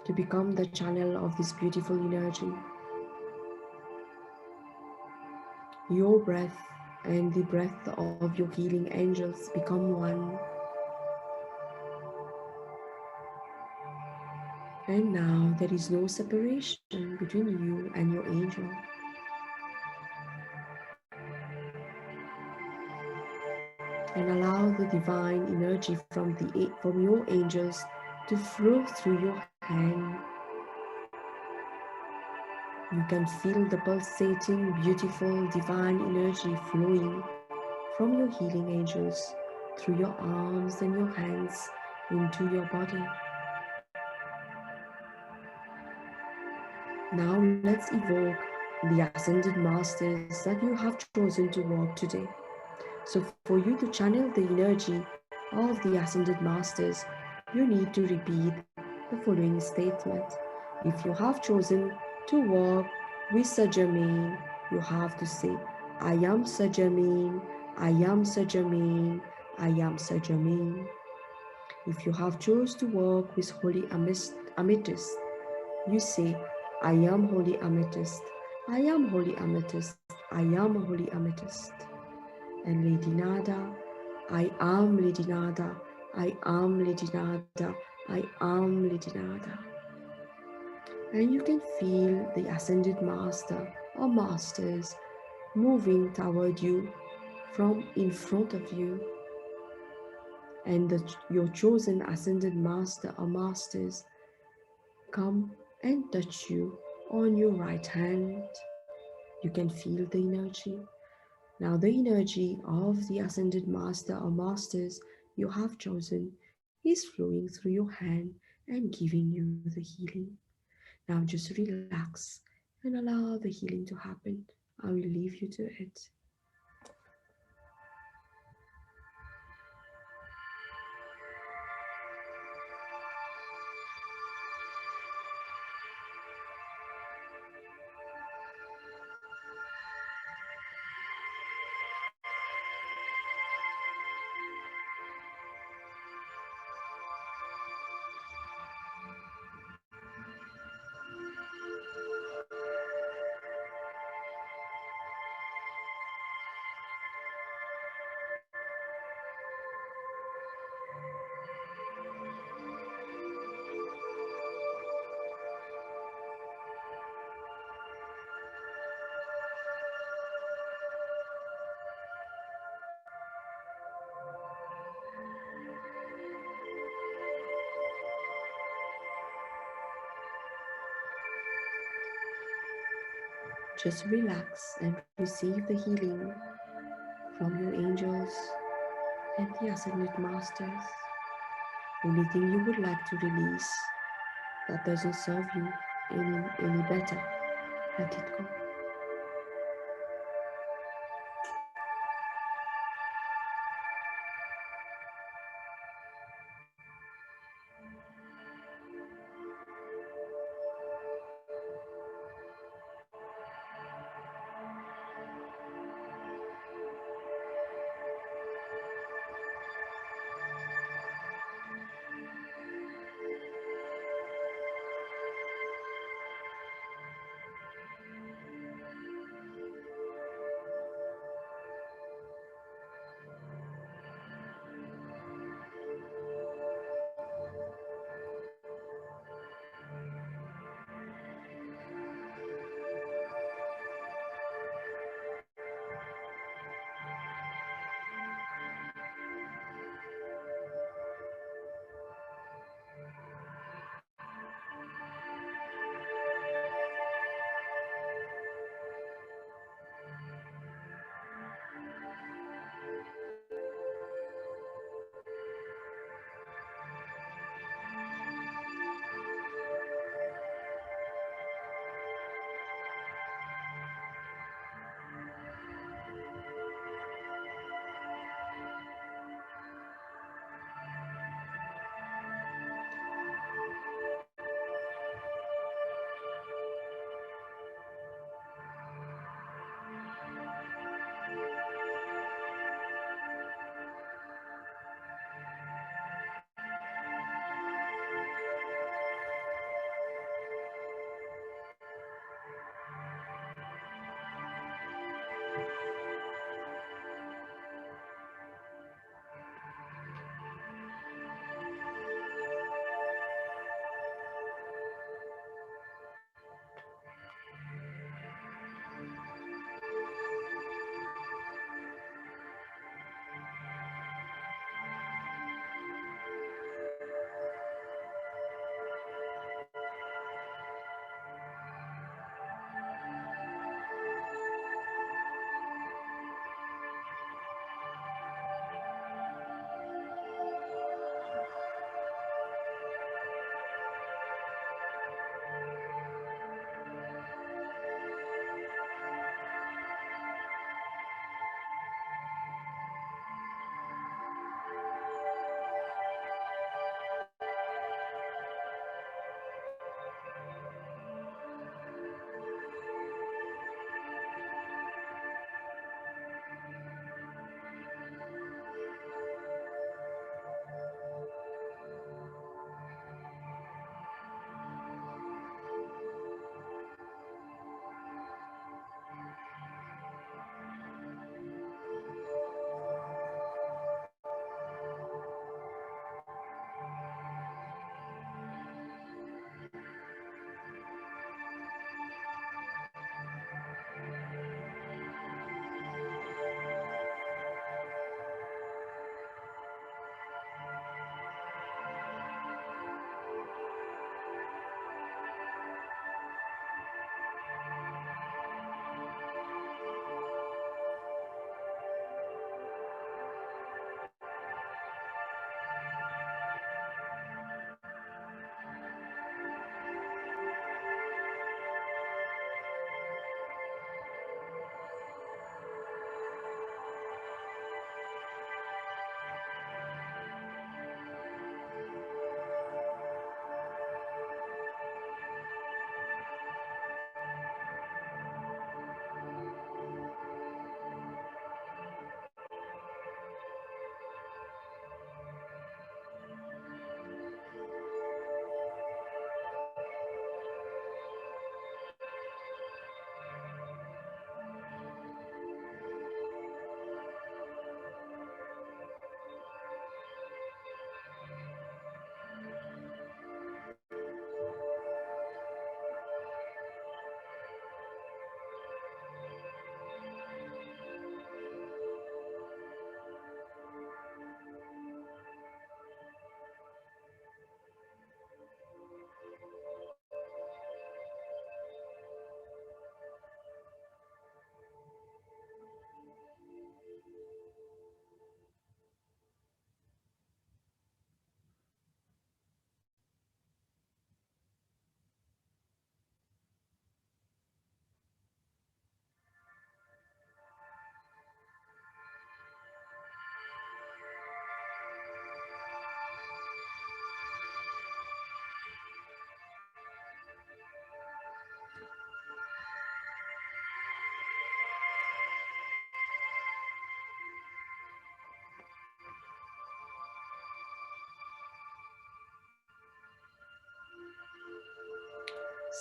to become the channel of this beautiful energy. Your breath and the breath of your healing angels become one. And now there is no separation between you and your angel. And allow the divine energy from your angels to flow through your hand. You can feel the pulsating, beautiful, divine energy flowing from your healing angels through your arms and your hands into your body. Now let's evoke the ascended masters that you have chosen to work today. So for you to channel the energy of the ascended masters, you need to repeat the following statement. If you have chosen to work with Sir Germain, you have to say, I am Sir Germain, I am Sir Germain, I am Sir Germain. If you have chosen to work with Holy Amethyst, you say, I am Holy Amethyst, I am Holy Amethyst, I am Holy Amethyst. And Lady Nada, I am Lady Nada, I am Lady Nada, I am Lady Nada. And you can feel the ascended master or masters moving toward you from in front of you. And your chosen ascended master or masters come and touch you on your right hand. You can feel the energy. Now the energy of the ascended master or masters you have chosen is flowing through your hand and giving you the healing. Now just relax and allow the healing to happen. I will leave you to it. Just relax and receive the healing from your angels and the ascended masters. Anything you would like to release that doesn't serve you any better, let it go.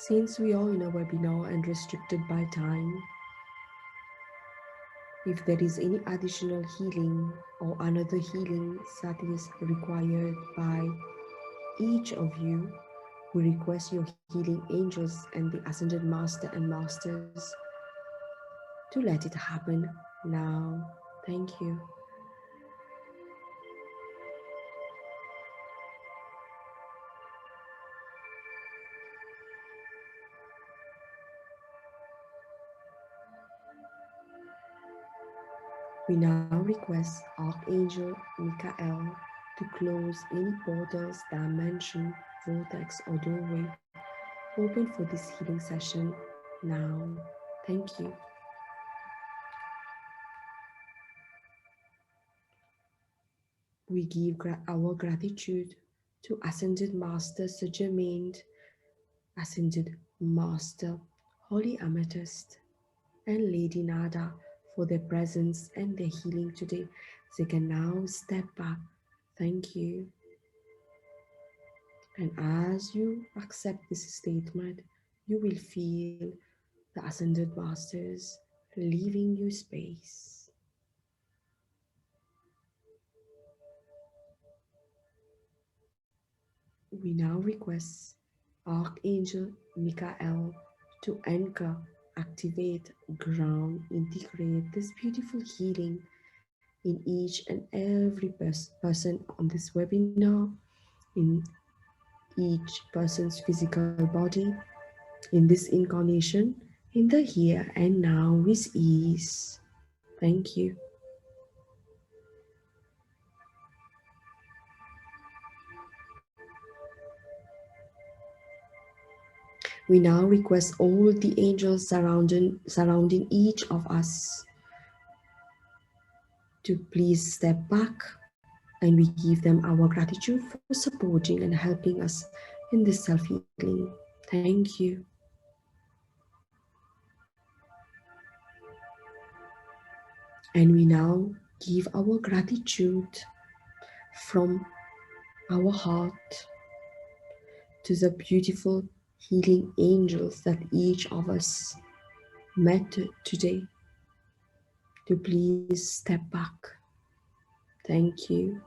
Since we are in a webinar and restricted by time, if there is any additional healing or another healing that is required by each of you, we request your healing angels and the ascended master and masters to let it happen now. Thank you. We now request Archangel Michael to close any portals, dimension, vortex, or doorway open for this healing session now. Thank you. We give our gratitude to Ascended Master Sir Germain, Ascended Master Holy Amethyst, and Lady Nada for their presence and their healing today. They can now step back. Thank you. And as you accept this statement, you will feel the Ascended Masters leaving you space. We now request Archangel Michael to anchor, activate, ground, integrate this beautiful healing in each and every person on this webinar, in each person's physical body, in this incarnation, in the here and now with ease. Thank you. We now request all the angels surrounding each of us to please step back, and we give them our gratitude for supporting and helping us in this self-healing. Thank you. And we now give our gratitude from our heart to the beautiful healing angels that each of us met today, to please step back. Thank you.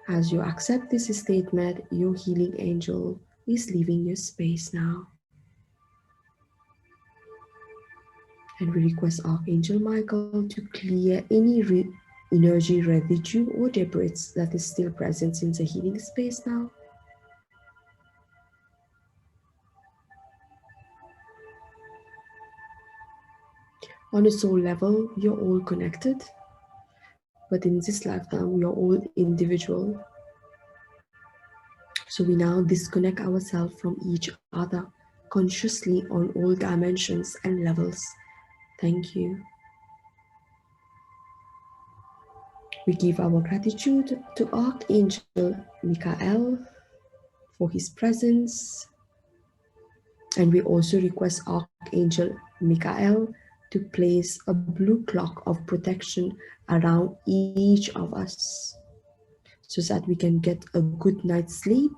As you accept this statement, your healing angel is leaving your space now. And we request Archangel Michael to clear any energy residue or debris that is still present in the healing space now. On a soul level, we are all connected, but in this lifetime, we are all individual. So we now disconnect ourselves from each other consciously on all dimensions and levels. Thank you. We give our gratitude to Archangel Michael for his presence, and we also request Archangel Michael to place a blue clock of protection around each of us so that we can get a good night's sleep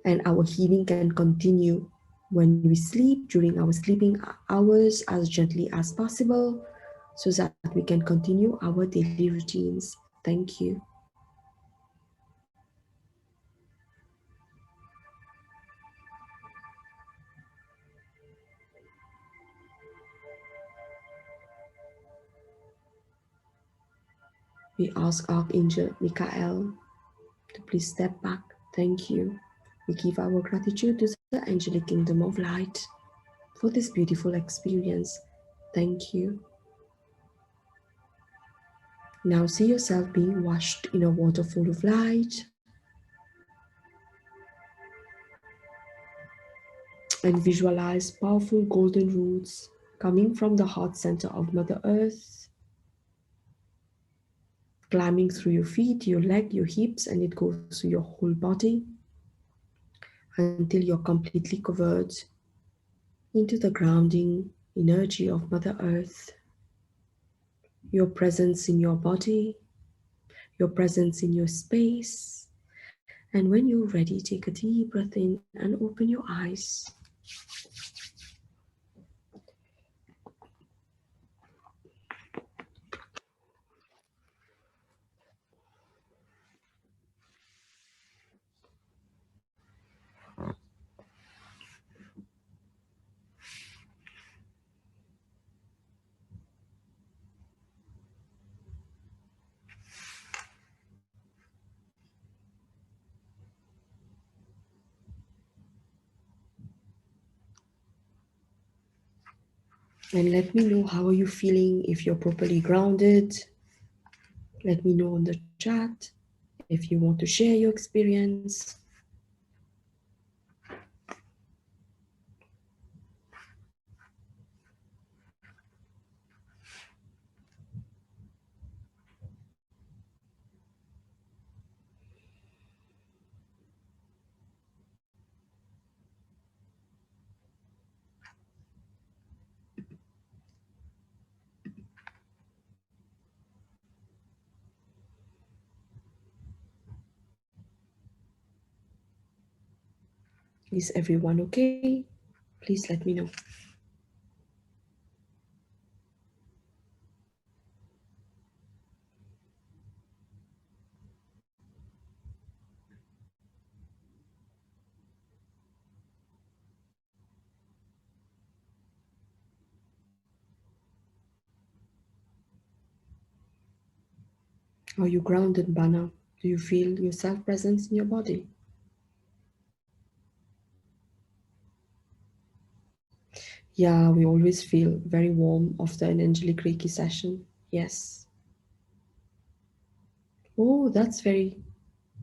and our healing can continue when we sleep during our sleeping hours as gently as possible so that we can continue our daily routines. Thank you. We ask Archangel Michael to please step back. Thank you. We give our gratitude to the Angelic Kingdom of Light for this beautiful experience. Thank you. Now see yourself being washed in a waterfall of light and visualize powerful golden roots coming from the heart center of Mother Earth, climbing through your feet, your leg, your hips, and it goes through your whole body until you're completely covered into the grounding energy of Mother Earth. Your presence in your body, your presence in your space. And when you're ready, take a deep breath in and open your eyes. And let me know, how are you feeling? If you're properly grounded, let me know on the chat if you want to share your experience. Is everyone okay? Please let me know. Are you grounded, Bana? Do you feel your self-presence in your body? Yeah, we always feel very warm after an Angelic Reiki session. Yes. Oh, that's very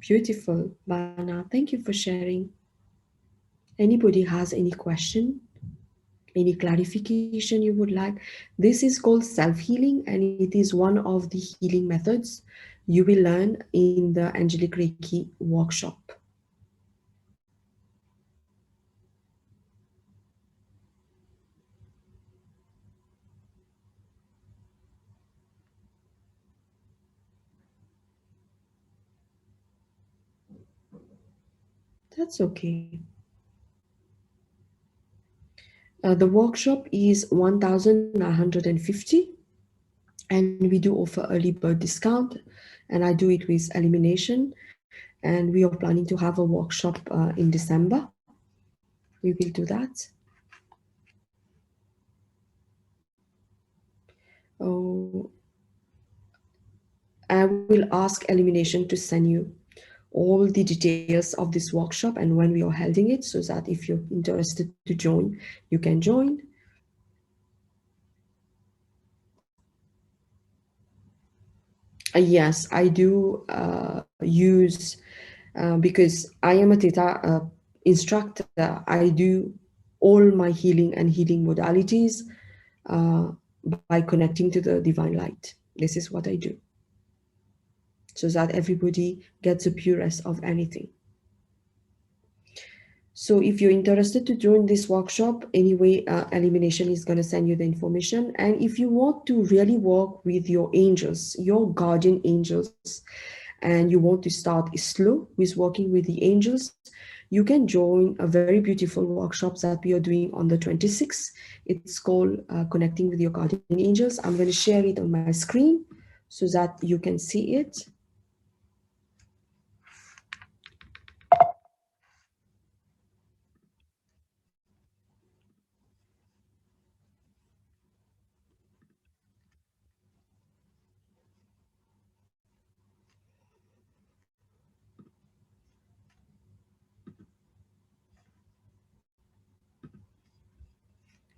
beautiful, Bana. Thank you for sharing. Anybody has any question, any clarification you would like? This is called self-healing, and it is one of the healing methods you will learn in the Angelic Reiki workshop. That's okay. The workshop is 1,950, and we do offer early bird discount, and I do it with elimination, and we are planning to have a workshop in December. We will do that. Oh, I will ask elimination to send you all the details of this workshop and when we are holding it, so that if you're interested to join, you can join. Yes, I do use, because I am a Theta instructor, I do all my healing and healing modalities uh, by connecting to the divine light. This is what I do, so that everybody gets the purest of anything. So if you're interested to join this workshop, anyway, Elimination is going to send you the information. And if you want to really work with your angels, your guardian angels, and you want to start slow with working with the angels, you can join a very beautiful workshop that we are doing on the 26th. It's called Connecting with Your Guardian Angels. I'm going to share it on my screen so that you can see it.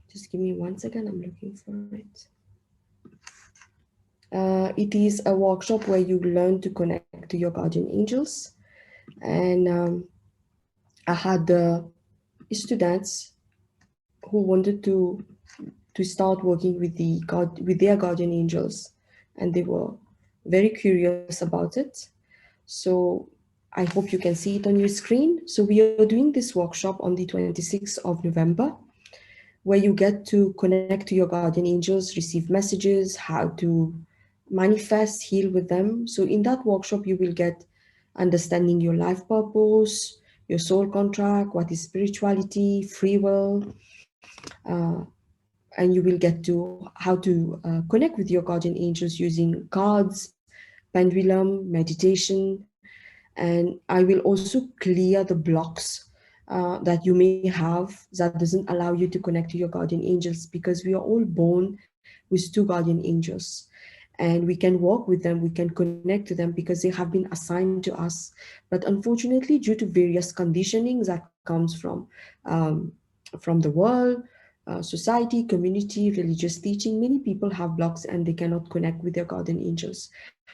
Just give me 1 second, I'm looking for it. It is a workshop where you learn to connect to your guardian angels. And I had students who wanted to start working with with their guardian angels, and they were very curious about it. So I hope you can see it on your screen. So we are doing this workshop on the 26th of November, where you get to connect to your guardian angels, receive messages, how to manifest, heal with them. So in that workshop, you will get understanding your life purpose, your soul contract, what is spirituality, free will, uh, and you will get to how to connect with your guardian angels using cards, pendulum, meditation, and I will also clear the blocks that you may have that doesn't allow you to connect to your guardian angels, because we are all born with two guardian angels, and we can walk with them, we can connect to them because they have been assigned to us. But unfortunately, due to various conditioning that comes um, from the world, society, community, religious teaching, many people have blocks and they cannot connect with their guardian angels.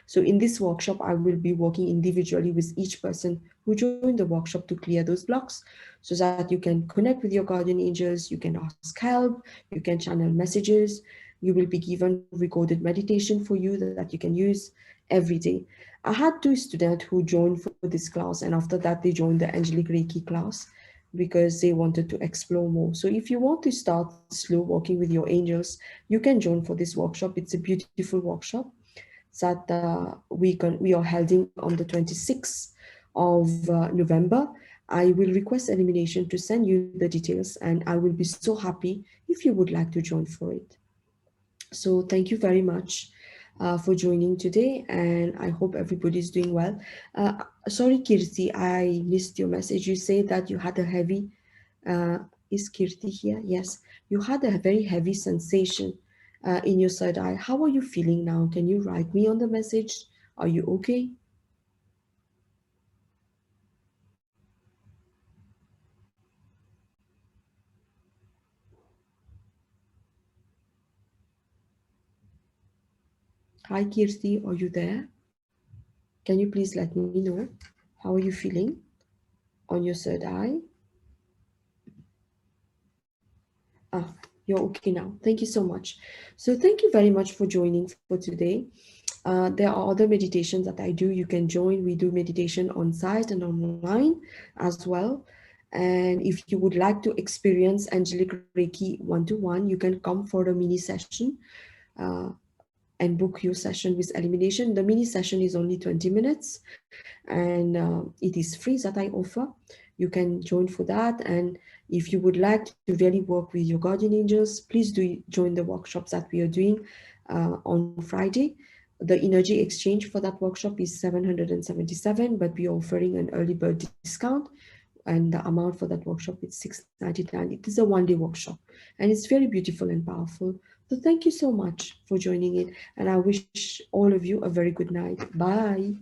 So in this workshop, I will be working individually with each person who joined the workshop to clear those blocks, so that you can connect with your guardian angels, you can ask help, you can channel messages, you will be given recorded meditation for you that you can use every day. I had two students who joined for this class, and after that they joined the Angelic Reiki class because they wanted to explore more. So if you want to start slow working with your angels, you can join for this workshop. It's a beautiful workshop that we are holding on the 26th of November. I will request Illumination to send you the details, and I will be so happy if you would like to join for it. So thank you very much for joining today, and I hope everybody is doing well. Uh, Sorry, Kirti, I missed your message. You say that you had a heavy, uh, is Kirti here? Yes, you had a very heavy sensation in your third eye. How are you feeling now? Can you write me on the message? Are you okay? Hi, Kirti, are you there? Can you please let me know? How are you feeling on your third eye? Ah, you're okay now. Thank you so much. So thank you very much for joining for today. There are other meditations that I do. You can join. We do meditation on site and online as well. And if you would like to experience Angelic Reiki one-to-one, you can come for a mini session uh, and book your session with Illumination. The mini session is only 20 minutes, and it is free that I offer. You can join for that. And if you would like to really work with your guardian angels, please do join the workshops that we are doing on Friday. The energy exchange for that workshop is 777, but we are offering an early bird discount, and the amount for that workshop is 699. It is a one-day workshop, and it's very beautiful and powerful. So thank you so much for joining in, and I wish all of you a very good night. Bye.